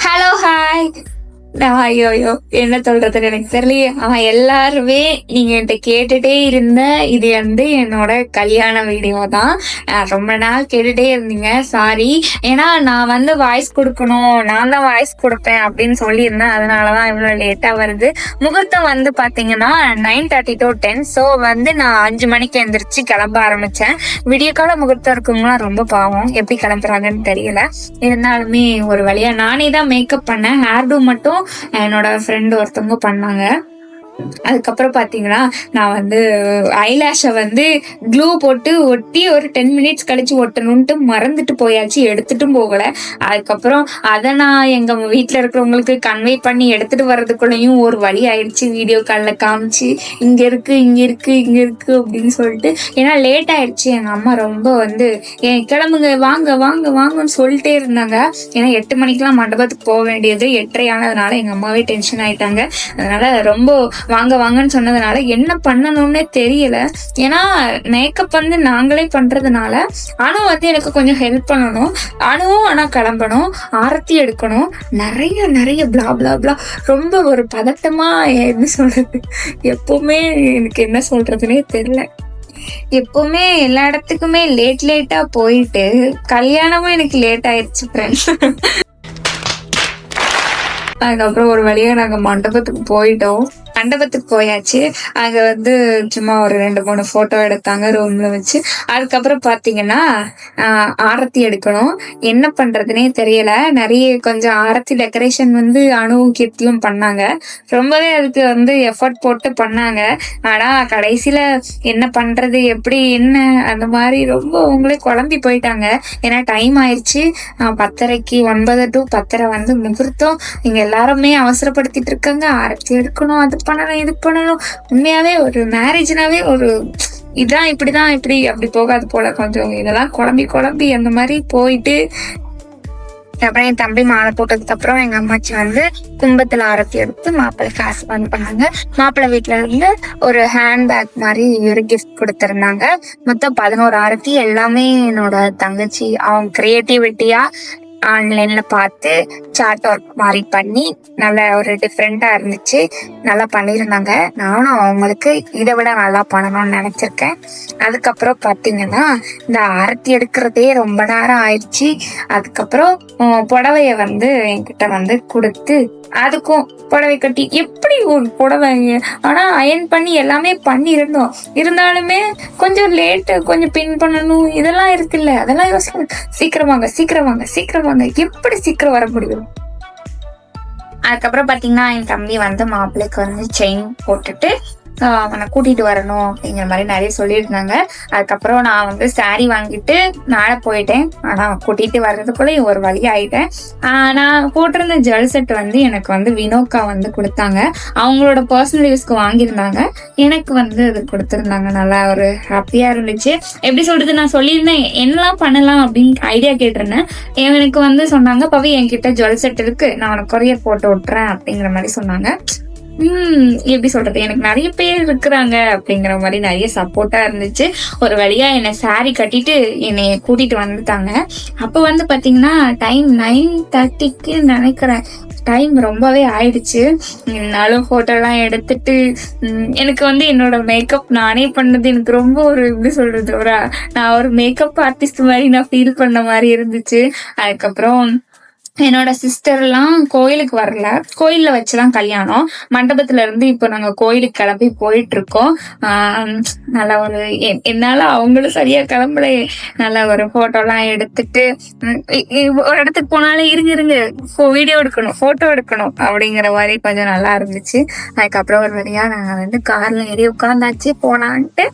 Hello hi. ஐயோ என்ன சொல்றதுன்னு எனக்கு தெரியலையே. எல்லாருமே நீங்க என்கிட்ட கேட்டுட்டே இருந்த இது வந்து என்னோட கல்யாண வீடியோ தான். ரொம்ப நாள் கேட்டுட்டே இருந்தீங்க, சாரி. ஏன்னா நான் வந்து வாய்ஸ் கொடுக்கணும், நான் தான் வாய்ஸ் கொடுப்பேன் அப்படின்னு சொல்லியிருந்தேன். அதனாலதான் இவ்வளவு லேட்டா வருது. முகூர்த்தம் வந்து பாத்தீங்கன்னா 9:30 to 10. ஸோ வந்து நான் 5 மணிக்கு எந்திரிச்சு கிளம்ப ஆரம்பிச்சேன். விடிய கால முகூர்த்தம் இருக்குங்களாம் ரொம்ப பாவம், எப்படி கிளம்புறாங்கன்னு தெரியல. இருந்தாலுமே ஒரு வழியா நானே தான் மேக்கப் பண்ணேன். ஹேர் டூ மட்டும் என்னோட ஃப்ரெண்ட் ஒருத்தவங்க பண்ணாங்க. அதுக்கப்புறம் பாத்தீங்கன்னா நான் வந்து ஐலாஷை வந்து க்ளூ போட்டு ஒட்டி ஒரு 10 மினிட்ஸ் கழிச்சு ஒட்டணும்ட்டு மறந்துட்டு போயாச்சு, எடுத்துட்டும் போகல. அதுக்கப்புறம் அதை நான் எங்க வீட்டுல இருக்கிறவங்களுக்கு கன்வே பண்ணி எடுத்துட்டு வர்றதுக்குள்ளயும் ஒரு வழி ஆயிடுச்சு. வீடியோ காலில் காமிச்சு இங்க இருக்கு இங்க இருக்கு இங்க இருக்கு அப்படின்னு சொல்லிட்டு, ஏன்னா லேட் ஆயிடுச்சு. எங்க அம்மா ரொம்ப வந்து கிளம்புங்க வாங்க வாங்க வாங்கன்னு சொல்லிட்டே இருந்தாங்க. ஏன்னா 8 மணிக்கெல்லாம் மண்டபத்துக்கு போக வேண்டியது 8:30 ஆனதுனால எங்க அம்மாவே டென்ஷன் ஆயிட்டாங்க. அதனால ரொம்ப வாங்க வாங்கன்னு சொன்னதுனால என்ன பண்ணணும்னே தெரியல. ஏன்னா மேக்கப் வந்து நாங்களே பண்றதுனால அனு வந்து எனக்கு கொஞ்சம் ஹெல்ப் பண்ணணும். அனுவும் ஆனா கிளம்பணும், ஆரத்தி எடுக்கணும், நிறைய நிறைய பிளா பிளா பிளா. ரொம்ப ஒரு பதட்டமா, என்ன சொல்றது, எப்பவுமே எனக்கு என்ன சொல்றதுன்னே தெரியல. எப்பவுமே எல்லா இடத்துக்குமே லேட்டா போயிட்டு கல்யாணமும் எனக்கு லேட் ஆயிடுச்சு ஃப்ரெண்ட்ஸ். அதுக்கப்புறம் ஒரு வழியா நாங்க மண்டபத்துக்கு போயிட்டோம். மண்டபத்துக்கு போயாச்சு. அங்க வந்து சும்மா ஒரு 2-3 போட்டோ எடுத்தாங்க ரூம்ல வச்சு. அதுக்கப்புறம் பாத்தீங்கன்னா ஆரத்தி எடுக்கணும். என்ன பண்றதுனே தெரியல. நிறைய கொஞ்சம் ஆரத்தி டெக்கரேஷன் வந்து அணுவும் கீர்த்தியும் பண்ணாங்க. ரொம்பவே அதுக்கு வந்து எஃபர்ட் போட்டு பண்ணாங்க. ஆனா கடைசியில என்ன பண்றது எப்படி என்ன அந்த மாதிரி ரொம்ப அவங்களே குழம்பி போயிட்டாங்க. ஏன்னா டைம் ஆயிடுச்சு. 10:30 9 to 10:30 வந்து முகூர்த்தம். இங்க எல்லாருமே அவசரப்படுத்திட்டு இருக்காங்க. ஆரத்தி எடுக்கணும், அது பண்ணணும் இது பண்ணணும். உண்மையாவே ஒரு மேரேஜ்னாவே ஒரு இதான் இப்படிதான் இப்படி அப்படி போகாது போல. கொஞ்சம் இதெல்லாம் குழம்பி அந்த மாதிரி போயிட்டு, அப்புறம் என் தம்பி மாலை போட்டதுக்கு அப்புறம் எங்க அம்மாச்சி வந்து கும்பத்துல ஆரத்தி எடுத்து மாப்பிள்ளைக்கு ஆசீர்வாதம் பண்ணாங்க. மாப்பிள்ளை வீட்டுல இருந்து ஒரு ஹேண்ட் பேக் மாதிரி ஒரு கிஃப்ட் கொடுத்திருந்தாங்க. மொத்தம் 11 ஆரத்தி. எல்லாமே என்னோட தங்கச்சி அவங்க கிரியேட்டிவிட்டியா ஆன்லைன்ல பார்த்து சார்ட் ஒர்க் மாதிரி பண்ணி நல்ல ஒரு டிஃப்ரெண்டா இருந்துச்சு. நல்லா பண்ணியிருந்தாங்க. நானும் அவங்களுக்கு இதை விட நல்லா பண்ணணும்னு நினைச்சிருக்கேன். அதுக்கப்புறம் பார்த்தீங்கன்னா இந்த ஆரத்தி எடுக்கிறதே ரொம்ப நேரம் ஆயிடுச்சு. அதுக்கப்புறம் புடவைய வந்து என்கிட்ட வந்து கொடுத்து, அதுக்கும் புடவை கட்டி எப்படி ஒரு புடவைங்க. ஆனா அயன் பண்ணி எல்லாமே பண்ணிருந்தோம். இருந்தாலுமே கொஞ்சம் லேட்டு, கொஞ்சம் பின் பண்ணணும், இதெல்லாம் இருக்குல்ல, அதெல்லாம் யோசிக்கணும். சீக்கிரம் வாங்க எப்படி சீக்கிரம் வர முடியும். அதுக்கப்புறம் பாத்தீங்கன்னா என் தம்பி வந்து மாப்பிள்ளைக்கு வந்து செயின் போட்டுட்டு அவனை கூட்டிட்டு வரணும் அப்படிங்கிற மாதிரி நிறைய சொல்லியிருந்தாங்க. அதுக்கப்புறம் நான் வந்து சாரி வாங்கிட்டு மேலே போயிட்டேன். ஆனா கூட்டிட்டு வர்றதுக்குள்ள ஒரு வழி ஆயிட்டேன். நான் போட்டிருந்த ஜுவல் செட் வந்து எனக்கு வந்து வினோக்கா வந்து கொடுத்தாங்க. அவங்களோட பர்சனல் யூஸ்க்கு வாங்கியிருந்தாங்க. எனக்கு வந்து அது கொடுத்துருந்தாங்க. நல்லா ஒரு ஹாப்பியா இருந்துச்சு. எப்படி சொல்றது, நான் சொல்லியிருந்தேன் என்னெல்லாம் பண்ணலாம் அப்படின்னு ஐடியா கேட்டிருந்தேன். எனக்கு வந்து சொன்னாங்க, பவி என்கிட்ட ஜுவல் செட் இருக்கு, நான் உனக்கு கொரியர் போட்டு விட்டுறேன் அப்படிங்கிற மாதிரி சொன்னாங்க. எப்படி சொல்றது, எனக்கு நிறைய பேர் இருக்கிறாங்க அப்படிங்கிற மாதிரி நிறைய சப்போர்ட்டா இருந்துச்சு. ஒரு வழியா என்னை சாரி கட்டிட்டு என்னை கூட்டிட்டு வந்துட்டாங்க. அப்ப வந்து பாத்தீங்கன்னா டைம் 9:30க்கு நினைக்கிறேன். டைம் ரொம்பவே ஆயிடுச்சு. இருந்தாலும் போட்டோ எல்லாம் எடுத்துட்டு எனக்கு வந்து என்னோட மேக்கப் நானே பண்ணது எனக்கு ரொம்ப ஒரு எப்படி சொல்றது, நான் ஒரு மேக்கப் ஆர்டிஸ்ட் மாதிரி நான் ஃபீல் பண்ண மாதிரி இருந்துச்சு. அதுக்கப்புறம் என்னோட சிஸ்டர் எல்லாம் கோயிலுக்கு வரல, கோயில்ல வச்சுதான் கல்யாணம். மண்டபத்துல இருந்து இப்போ நாங்க கோயிலுக்கு கிளம்பி போயிட்டு இருக்கோம். நல்ல ஒரு என்னால அவங்களும் சரியா கிளம்பல. நல்ல ஒரு போட்டோ எல்லாம் எடுத்துட்டு ஒரு இடத்துக்கு போனாலே இருங்க வீடியோ எடுக்கணும், போட்டோ எடுக்கணும் அப்படிங்கிற மாதிரி கொஞ்சம் நல்லா இருந்துச்சு. அதுக்கப்புறம் ஒரு வழியா நாங்க வந்து கார்ல ஏறி உட்காந்தாச்சு போனான்ட்டு.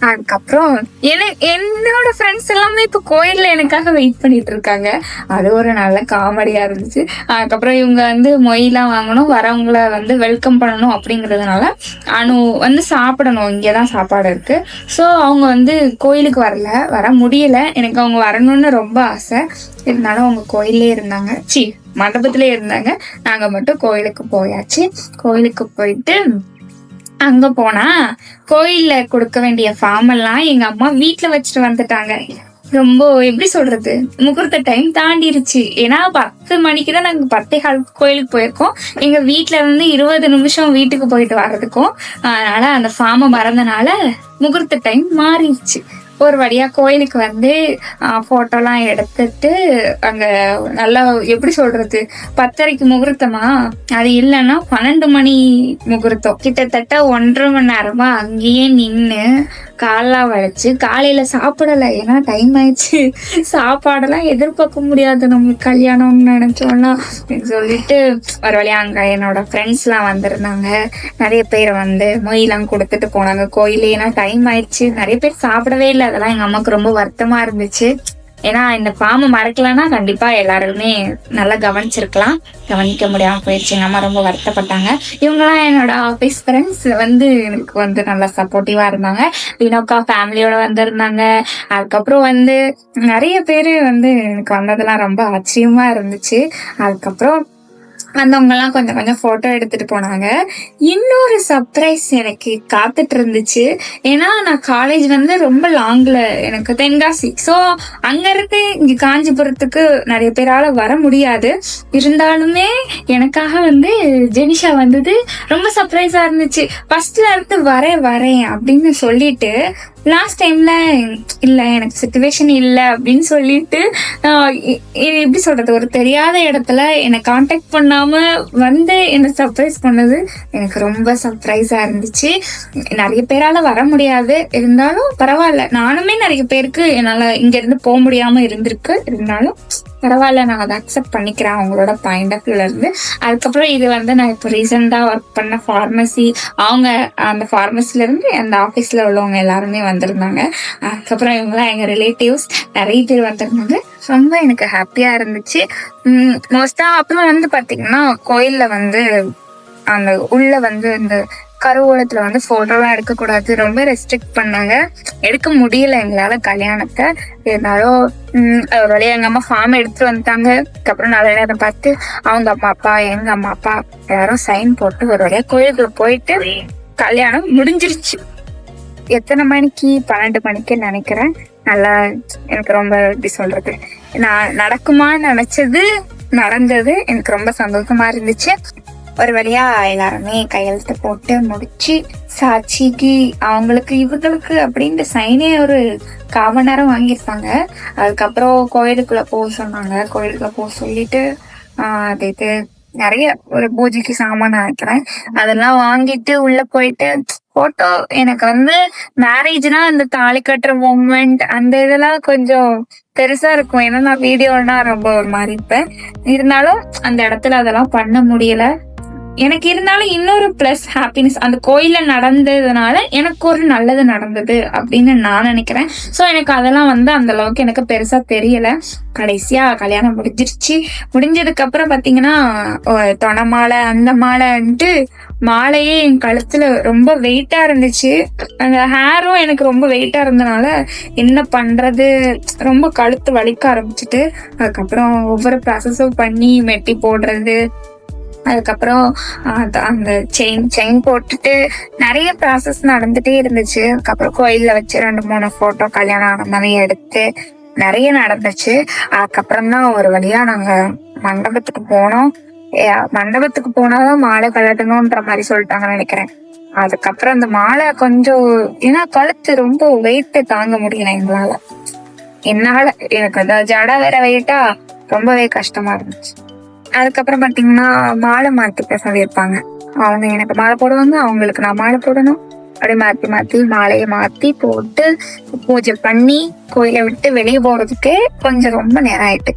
அதுக்கப்புறம் என்னோட ஃப்ரெண்ட்ஸ் எல்லாமே இப்போ கோயில்ல எனக்காக வெயிட் பண்ணிட்டு இருக்காங்க. அது ஒரு நல்ல காமெடியா இருந்துச்சு. அதுக்கப்புறம் இவங்க வந்து மொய்லாம் வாங்கணும், வரவங்கள வந்து வெல்கம் பண்ணணும் அப்படிங்கிறதுனால அனு வந்து சாப்பிடணும், இங்கேதான் சாப்பாடு இருக்கு. ஸோ அவங்க வந்து கோயிலுக்கு வர முடியல. எனக்கு அவங்க வரணும்னு ரொம்ப ஆசை. இருந்தாலும் அவங்க கோயிலே இருந்தாங்க, மண்டபத்திலே இருந்தாங்க. நாங்க மட்டும் கோயிலுக்கு போயாச்சு. கோயிலுக்கு போயிட்டு அங்க போனா கோயில்ல கொடுக்க வேண்டிய ஃபார்ம் எல்லாம் எங்க அம்மா வீட்டுல வச்சுட்டு வந்துட்டாங்க. ரொம்ப எப்படி சொல்றது, முகூர்த்த டைம் தாண்டிருச்சு. ஏன்னா 10 மணிக்கு தான் நாங்க 10:15 கோயிலுக்கு போயிருக்கோம். எங்க வீட்ல இருந்து 20 நிமிஷம் வீட்டுக்கு போயிட்டு வர்றதுக்கும். அதனால அந்த ஃபார்ம மறந்தனால முகூர்த்த டைம் மாறிடுச்சு. ஒரு வழியா கோயிலுக்கு வந்து போட்டோலாம் எடுத்துட்டு அங்க நல்லா எப்படி சொல்றது, 10:30க்கு முகூர்த்தமா, அது இல்லைன்னா 12 மணி முகூர்த்தம். கிட்டத்தட்ட 1.5 மணி நேரமா அங்கேயே நின்று காலெல்லாம் வளைச்சு காலையில சாப்பிடல. ஏன்னா டைம் ஆயிடுச்சு, சாப்பாடெல்லாம் எதிர்பார்க்க முடியாது நம்மளுக்கு கல்யாணம்னு நினைச்சோம்னா சொல்லிட்டு ஒரு வழியா அங்க என்னோட ஃப்ரெண்ட்ஸ் எல்லாம் வந்திருந்தாங்க. நிறைய பேர் வந்து மொய்லாம் கொடுத்துட்டு போனாங்க கோயிலே. ஏன்னா டைம் ஆயிடுச்சு, நிறைய பேர் சாப்பிடவே இல்லை. அதெல்லாம் எங்க அம்மாவுக்கு ரொம்ப வருத்தமா இருந்துச்சு. ஏன்னா இந்த ஃபார்மை மறக்கலன்னா கண்டிப்பா எல்லாருமே நல்லா கவனிக்க முடியாம போயிடுச்சு. எங்க அம்மா ரொம்ப வருத்தப்பட்டாங்க. இவங்கெல்லாம் என்னோட ஆஃபீஸ் ஃப்ரெண்ட்ஸ் வந்து எனக்கு வந்து நல்லா சப்போர்ட்டிவா இருந்தாங்க. வினோக்கா ஃபேமிலியோட வந்திருந்தாங்க. அதுக்கப்புறம் வந்து நிறைய பேரு வந்து எனக்கு வந்ததெல்லாம் ரொம்ப ஆச்சரியமா இருந்துச்சு. அதுக்கப்புறம் வந்தவங்க எல்லாம் கொஞ்சம் கொஞ்சம் போட்டோ எடுத்துட்டு போனாங்க. இன்னொரு சர்ப்ரைஸ் எனக்கு காத்துட்டு இருந்துச்சு. ஏன்னா நான் காலேஜ் வந்து ரொம்ப லாங்ல, எனக்கு தென்காசி. ஸோ அங்க இருந்து இங்க காஞ்சிபுரத்துக்கு நிறைய பேரால வர முடியாது. இருந்தாலுமே எனக்காக வந்து ஜெனிஷா வந்தது ரொம்ப சர்ப்ரைஸா இருந்துச்சு. ஃபர்ஸ்ட்ல இருந்து வரேன் அப்படின்னு சொல்லிட்டு லாஸ்ட் டைம்ல இல்ல எனக்கு சிச்சுவேஷன் இல்லை அப்படின்னு சொல்லிட்டு எப்படி சொல்றது, ஒரு தெரியாத இடத்துல என்னை கான்டாக்ட் பண்ணாம வந்து என்ன சர்ப்ரைஸ் பண்ணது எனக்கு ரொம்ப சர்ப்ரைஸா இருந்துச்சு. நிறைய பேரால வர முடியாது, இருந்தாலும் பரவாயில்ல. நானுமே நிறைய பேருக்கு என்னால இங்க இருந்து போக முடியாம இருந்திருக்கு. இருந்தாலும் பரவாயில்ல, நான் அதை அக்செப்ட் பண்ணிக்கிறேன் அவங்களோட பாயிண்ட் ஆஃப் வியூல இருந்து. அதுக்கப்புறம் இது வந்து நான் இப்போ ரீசெண்டா ஒர்க் பண்ண ஃபார்மசி, அவங்க அந்த ஃபார்மசில இருந்து அந்த ஆஃபீஸ்ல உள்ளவங்க எல்லாருமே வந்திருந்தாங்க. அதுக்கப்புறம் இவங்கெல்லாம் எங்க ரிலேட்டிவ்ஸ் நிறைய பேர் வந்திருந்தாங்க. ரொம்ப எனக்கு ஹாப்பியா இருந்துச்சு. மோஸ்டா அப்புறம் வந்து பாத்தீங்கன்னா கோயில்ல வந்து அந்த உள்ள வந்து இந்த கருவூலத்துல வந்து போட்டோலாம் எடுக்கக்கூடாது, ரொம்ப ரெஸ்ட்ரிக்ட் பண்ணாங்க. எடுக்க முடியல எங்களால கல்யாணத்தை. இருந்தாலும் ஒரு வழியா எங்க அம்மா ஃபார்ம் எடுத்துட்டு வந்துட்டாங்க. அதுக்கப்புறம் நல்ல நேரம் பார்த்து அவங்க அம்மா அப்பா எங்க அம்மா அப்பா எல்லாரும் சைன் போட்டு ஒரு வழியா கோயிலுக்குள்ள போயிட்டு கல்யாணம் முடிஞ்சிருச்சு. எத்தனை மணிக்கு, 12 மணிக்கு நினைக்கிறேன். நல்லா எனக்கு ரொம்ப எப்படி சொல்றது, நான் நடக்குமான்னு நினைச்சது நடந்தது. எனக்கு ரொம்ப சந்தோஷமா இருந்துச்சு. ஒரு வழியா எல்லாருமே கையெழுத்து போட்டு முடிச்சு சாட்சிக்கு அவங்களுக்கு இவங்களுக்கு அப்படின்ட்டு சைனே ஒரு 1/4 மணி நேரம் வாங்கியிருப்பாங்க. அதுக்கப்புறம் கோயிலுக்குள்ள போக சொன்னாங்க. கோயிலுக்குள்ள போக சொல்லிட்டு அது இது நிறைய ஒரு பூஜைக்கு சாமான் நினைக்கிறேன் அதெல்லாம் வாங்கிட்டு உள்ள போயிட்டு போட்டோ. எனக்கு வந்து மேரேஜ்னா இந்த தாலி கட்டுற மூமெண்ட் அந்த இதெல்லாம் கொஞ்சம் பெருசா இருக்கும். ஏன்னா நான் வீடியோனா ரொம்ப ஒரு மாதிரி இருப்பேன். இருந்தாலும் அந்த இடத்துல அதெல்லாம் பண்ண முடியல எனக்கு. இருந்தாலும் இன்னொரு பிளஸ் ஹாப்பினஸ் அந்த கோயில்ல நடந்ததுனால எனக்கு ஒரு நல்லது நடந்தது அப்படின்னு நான் நினைக்கிறேன். ஸோ எனக்கு அதெல்லாம் வந்து அந்த அளவுக்கு எனக்கு பெருசா தெரியல. கடைசியா கல்யாணம் முடிஞ்சிருச்சு. முடிஞ்சதுக்கு அப்புறம் பாத்தீங்கன்னா தொண மாலை அந்த மாலைன்ட்டு மாலையே என் கழுத்துல ரொம்ப வெயிட்டா இருந்துச்சு. அந்த ஹேரும் எனக்கு ரொம்ப வெயிட்டா இருந்தனால என்ன பண்றது, ரொம்ப கழுத்து வலிக்க ஆரம்பிச்சுட்டு அதுக்கப்புறம் ஒவ்வொரு ப்ராசஸும் பண்ணி மெட்டி போடுறது, அதுக்கப்புறம் அந்த செயின் போட்டுட்டு நிறைய ப்ராசஸ் நடந்துட்டே இருந்துச்சு. அதுக்கப்புறம் கோயில்ல வச்சு 2-3 போட்டோ கல்யாணம் ஆன மாதிரி எடுத்து நிறைய நடந்துச்சு. அதுக்கப்புறம் தான் ஒரு வழியா நாங்க மண்டபத்துக்கு போனோம். மண்டபத்துக்கு போனாதான் மாலை கழட்டணும்ன்ற மாதிரி சொல்லிட்டாங்கன்னு நினைக்கிறேன். அதுக்கப்புறம் அந்த மாலை கொஞ்சம் ஏன்னா கழுத்து ரொம்ப வெயிட் தாங்க முடியல என்னால எனக்கு அந்த ஜடா வேற வெயிட்டா ரொம்பவே கஷ்டமா இருந்துச்சு. அதுக்கப்புறம் பாத்தீங்கன்னா மாலை மாத்தி சொல்லியிருப்பாங்க. அவங்க எனக்கு மாலை போடுவாங்க, அவங்களுக்கு நான் மாலை போடணும். அப்படியே மாத்தி மாலையை மாத்தி போட்டு பூஜை பண்ணி கோயிலை விட்டு வெளியே போறதுக்கு கொஞ்சம் ரொம்ப நேரம் ஆயிட்டு.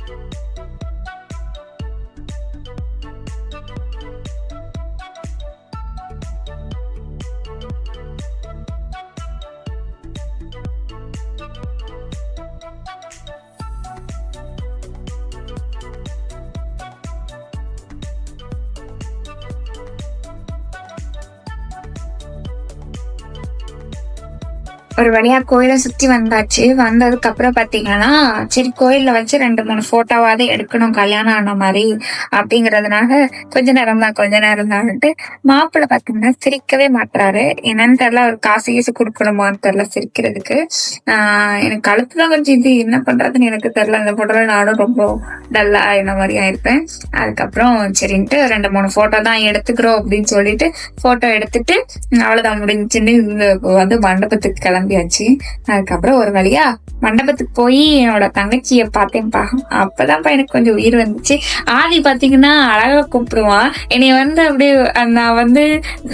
ஒரு வழியா கோயிலை சுத்தி வந்தாச்சு. வந்ததுக்கு அப்புறம் பாத்தீங்கன்னா, சரி கோயில்ல வச்சு 2, 3 போட்டோவாவது எடுக்கணும் கல்யாணம் ஆன மாதிரி அப்படிங்கறதுனால கொஞ்ச நேரம் தான்ட்டு மாப்பிள்ளை பாத்தீங்கன்னா சிரிக்கவே மாட்டுறாரு. என்னன்னு தெரியல, அவர் காசு கீசு கொடுக்கணுமான்னு தெரியல சிரிக்கிறதுக்கு. எனக்கு கழுத்துதான் கொஞ்சம் இது என்ன பண்றதுன்னு எனக்கு தெரியல. அந்த போட்டோல நானும் ரொம்ப டல்லா இந்த மாதிரி ஆயிருப்பேன். அதுக்கப்புறம் சரின்ட்டு 2, 3 போட்டோ தான் எடுத்துக்கிறோம் அப்படின்னு சொல்லிட்டு போட்டோ எடுத்துட்டு அவ்வளவுதான் முடிஞ்சுன்னு வந்து மண்டபத்துக்கு கிளம்பியாச்சு. அதுக்கப்புறம் ஒரு வழியா மண்டபத்துக்கு போய் என்னோட தங்கச்சிய பார்த்தேன்ப்பா. அப்பதான்ப்பா எனக்கு கொஞ்சம் உயிர் வந்துச்சு. ஆதி பாத்தீங்கன்னா அழகா கூப்பிடுவான் என்னைய வந்து அப்படியே. நான் வந்து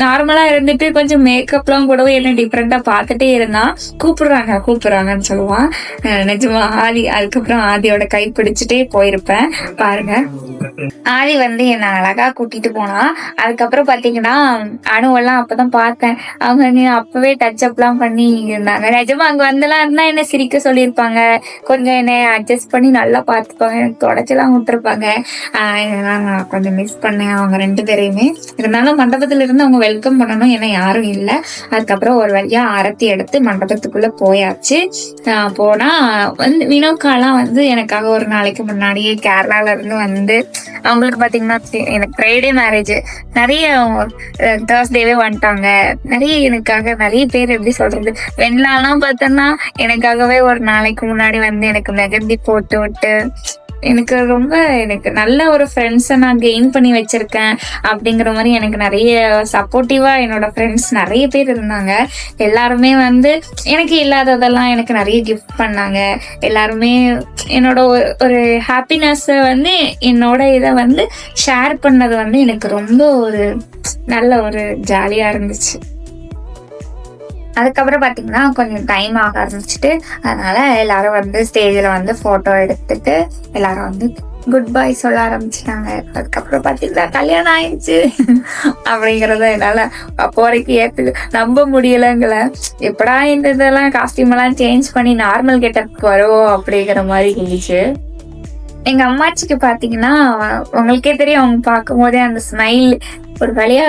நார்மலா இருந்துட்டு கொஞ்சம் மேக்கப் எல்லாம் கூடவே என்ன டிஃப்ரெண்டா பார்த்துட்டே இருந்தான். கூப்பிடுறாங்கன்னு சொல்லுவான். நிஜமா ஆதி. அதுக்கப்புறம் ஆதியோட கை பிடிச்சிட்டே போயிருப்பேன் பாருங்க. ஆதி வந்து என்ன அழகா கூட்டிட்டு போனா. அதுக்கப்புறம் பாத்தீங்கன்னா அணுவெல்லாம் அப்பதான் பார்த்தேன். அவங்க அப்பவே டச் அப் எல்லாம் பண்ணி இருந்தாங்க. நிஜமா அங்க வந்தெல்லாம் இருந்தா என்ன சிரிக்க சொல்லியிருப்பாங்க, கொஞ்சம் என்ன அட்ஜஸ்ட் பண்ணி நல்லா பார்த்துப்பாங்க, எனக்கு தொடச்செல்லாம் விட்டுருப்பாங்க. நான் கொஞ்சம் மிஸ் பண்ணேன் அவங்க 2 பேரையுமே. இருந்தாலும் மண்டபத்துல இருந்து அவங்க வெல்கம் பண்ணணும், ஏன்னா யாரும் இல்லை. அதுக்கப்புறம் ஒரு வழியா ஆரத்தி எடுத்து மண்டபத்துக்குள்ள போயாச்சு. போனா வந்து வினோக்காலாம் வந்து எனக்காக ஒரு நாளைக்கு முன்னாடியே கேரளால இருந்து வந்து, அவங்களுக்கு பாத்தீங்கன்னா எனக்கு ஃப்ரைடே மேரேஜ், நிறைய தேர்ஸ்டேவே வந்துட்டாங்க. நிறைய எனக்காக நிறைய பேர் எப்படி சொல்றது, வெண்லாலாம் பார்த்தோன்னா எனக்காகவே ஒரு நாளைக்கு முன்னாடி வந்து எனக்கு மெகந்தி போட்டு விட்டு எனக்கு நல்ல ஒரு ஃப்ரெண்ட்ஸை நான் கெயின் பண்ணி வச்சிருக்கேன் அப்படிங்கிற மாதிரி எனக்கு நிறைய சப்போர்ட்டிவா என்னோட ஃப்ரெண்ட்ஸ் நிறைய பேர் இருந்தாங்க. எல்லாருமே வந்து எனக்கு இல்லாததெல்லாம் எனக்கு நிறைய கிஃப்ட் பண்ணாங்க. எல்லாருமே என்னோட ஒரு ஹாப்பினஸ் வந்து என்னோட இதை வந்து ஷேர் பண்ணது வந்து எனக்கு ரொம்ப ஒரு நல்ல ஒரு ஜாலியா இருந்துச்சு. அதுக்கப்புறம் பாத்தீங்கன்னா கொஞ்சம் டைம் ஆக ஆரம்பிச்சுட்டு, அதனால எல்லாரும் வந்து ஸ்டேஜ்ல வந்து போட்டோ எடுத்துட்டு எல்லாரும் வந்து குட் பை சொல்ல ஆரம்பிச்சிட்டாங்க. அதுக்கப்புறம் பாத்தீங்கன்னா கல்யாணம் ஆயிடுச்சு அப்படிங்கறத என்னால அப்போ வரைக்கும் நம்ப முடியலங்கள. எப்படா இந்த இதெல்லாம் காஸ்டியூம் எல்லாம் சேஞ்ச் பண்ணி நார்மல் கெட்டப்க்கு வருவோம் அப்படிங்கிற மாதிரி இருந்துச்சு. எங்க அம்மாச்சிக்கு பாத்தீங்கன்னா உங்களுக்கே தெரியும், அவங்க பார்க்கும் போதே அந்த ஸ்மைல் ஒரு வழியா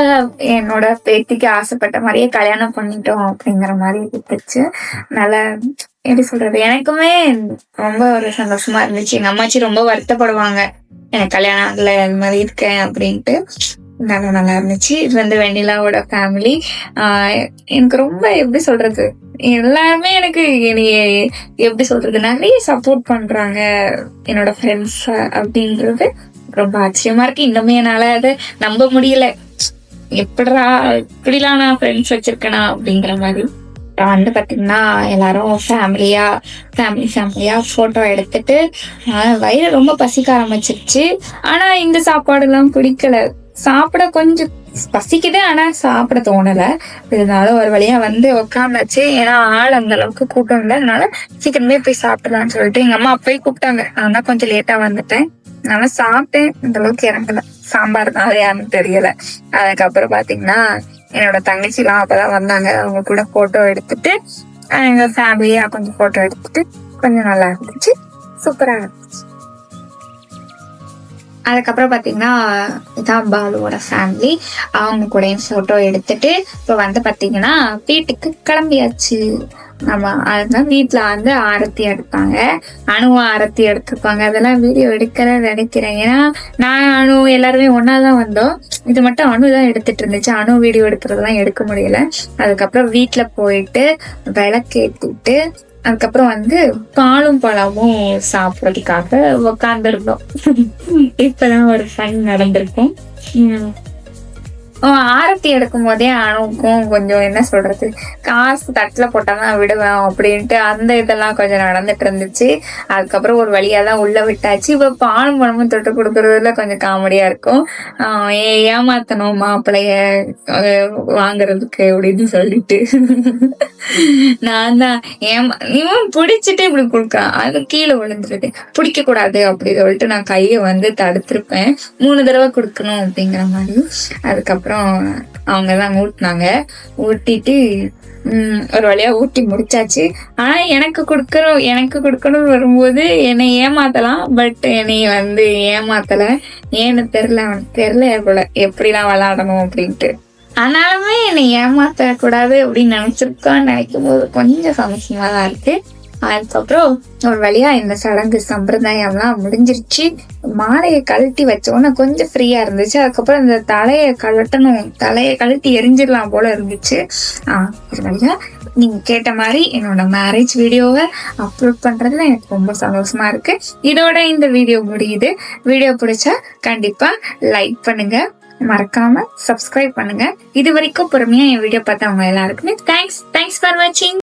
என்னோட பேத்திக்கு ஆசைப்பட்ட மாதிரியே கல்யாணம் பண்ணிட்டோம் அப்படிங்கிற மாதிரி இருந்துச்சு. நல்லா எப்படி சொல்றது, எனக்குமே ரொம்ப ஒரு சந்தோஷமா இருந்துச்சு. எங்க அம்மாச்சி ரொம்ப வருத்தப்படுவாங்க எனக்கு கல்யாணம் ஆகல அது மாதிரி இருக்கேன் அப்படின்ட்டு. நல்லா இருந்துச்சு. இது வந்து வெண்ணிலாவோட ஃபேமிலி. எனக்கு ரொம்ப எப்படி சொல்றது, எல்லாருமே எனக்கு எப்படி சொல்றது நிறைய சப்போர்ட் பண்றாங்க என்னோட ஃப்ரெண்ட்ஸ் அப்படின்றது ரொம்ப ஆச்சரியமா இருக்கு. இன்னுமே என்னால அதை நம்ப முடியல. எப்படிடா இப்படிலாம் நான் ஃப்ரெண்ட்ஸ் வச்சிருக்கேனா அப்படிங்கிற மாதிரி. வந்து பாத்தீங்கன்னா எல்லாரும் ஃபேமிலியா போட்டோ எடுத்துட்டு வயிறு ரொம்ப பசிக்க ஆரம்பிச்சிருச்சு. ஆனா இந்த சாப்பாடு எல்லாம் பிடிக்கல. சாப்பிட கொஞ்சம் பசிக்குது, ஆனா சாப்பிட தோணல. இருந்தாலும் ஒரு வழியா வந்து உட்காந்தாச்சு. ஏன்னா ஆள் அந்த அளவுக்கு கூட்டம் இல்லை, அதனால சீக்கிரமே போய் சாப்பிடலாம்னு சொல்லிட்டு எங்க அம்மா அப்பயே கூப்பிட்டாங்க. நான் தான் கொஞ்சம் லேட்டா வந்துட்டேன். நல்லா சாப்பிட்டேன், இந்த அளவுக்கு இறங்கல. சாம்பார் யாருன்னு தெரியல. அதுக்கப்புறம் பாத்தீங்கன்னா என்னோட தங்கச்சி எல்லாம் அப்பதான் வந்தாங்க. அவங்க கூட போட்டோ எடுத்துட்டு எங்க ஃபேமிலியா கொஞ்சம் போட்டோ எடுத்துட்டு கொஞ்சம் நல்லா இருந்துச்சு, சூப்பரா இருந்துச்சு. அதுக்கப்புறம் பாத்தீங்கன்னா இதான் பாலுவோட ஃபேமிலி. அவங்க கூடயும் போட்டோ எடுத்துட்டு இப்ப வந்து பாத்தீங்கன்னா வீட்டுக்கு கிளம்பியாச்சு. நம்ம அதுதான் வீட்டுல வந்து ஆரத்தி எடுப்பாங்க. அணுவும் ஆரத்தி எடுத்துருப்பாங்க. அதெல்லாம் வீடியோ எடுக்கல நினைக்கிறேன். ஏன்னா நான் அணு எல்லாருமே ஒன்னாதான் வந்தோம். இது மட்டும் அணுதான் எடுத்துட்டு இருந்துச்சு. அணு வீடியோ எடுக்கிறதுலாம் எடுக்க முடியல. அதுக்கப்புறம் வீட்டுல போயிட்டு விளக்கேத்திட்டு அதுக்கப்புறம் வந்து பாலும் பழமும் சாப்பிடறதுக்காக உக்காந்துருந்தோம். இப்பதான் ஒரு ஃபன் நடந்திருக்கும். ஆரத்தி எடுக்கும் போதே அணுக்கும் கொஞ்சம் என்ன சொல்றது, காசு தட்டுல போட்டாதான் விடுவேன் அப்படின்ட்டு அந்த இதெல்லாம் கொஞ்சம் நடந்துட்டு இருந்துச்சு. அதுக்கப்புறம் ஒரு வழியாதான் உள்ள விட்டாச்சு. இப்ப பாலும் பழமும் தொட்டு கொடுக்கறதுல கொஞ்சம் காமெடியா இருக்கும். ஏமாத்தணும் மாப்பிள்ளைய வாங்குறதுக்கு அப்படின்னு சொல்லிட்டு நான் தான் இவன் பிடிச்சிட்டு இப்படி கொடுக்கான், அது கீழே விழுந்துருது, பிடிக்க கூடாது அப்படி சொல்லிட்டு நான் கையை வந்து தடுத்திருப்பேன். 3 தடவை கொடுக்கணும் அப்படிங்கிற மாதிரி. அதுக்கப்புறம் அவங்கதான் ஊட்டினாங்க. ஊட்டிட்டு ஒரு வழியா ஊட்டி முடிச்சாச்சு. ஆனா எனக்கு கொடுக்கணும் வரும்போது என்னை ஏமாத்தலாம், பட் என்னை வந்து ஏமாத்தல. ஏன்னு தெரியல, அவனுக்கு தெரியல போல எப்படிலாம் விளையாடணும் அப்படின்ட்டு. ஆனாலுமே என்னை ஏமாத்தக்கூடாது அப்படின்னு நினைச்சிருக்கான்னு நினைக்கும் போது கொஞ்சம் சந்தோஷமா தான் இருக்கு. அதுக்கப்புறம் ஒரு வழியா இந்த சடங்கு சம்பிரதாயம்லாம் முடிஞ்சிருச்சு. மாலையை கழட்டி வச்சோன்னு கொஞ்சம் ஃப்ரீயா இருந்துச்சு. அதுக்கப்புறம் இந்த தலையை கழட்டி எரிஞ்சிடலாம் போல இருந்துச்சு. ஒரு வழியா நீங்க கேட்ட மாதிரி என்னோட மேரேஜ் வீடியோவை அப்லோட் பண்றதுல எனக்கு ரொம்ப சந்தோஷமா இருக்கு. இதோட இந்த வீடியோ முடியுது. வீடியோ பிடிச்சா கண்டிப்பா லைக் பண்ணுங்க, மறக்காம சப்ஸ்கிரைப் பண்ணுங்க. இது வரைக்கும் பொறுமையா என் வீடியோ பார்த்தவங்க எல்லாருக்குமே தேங்க்ஸ் ஃபார் வாட்சிங்.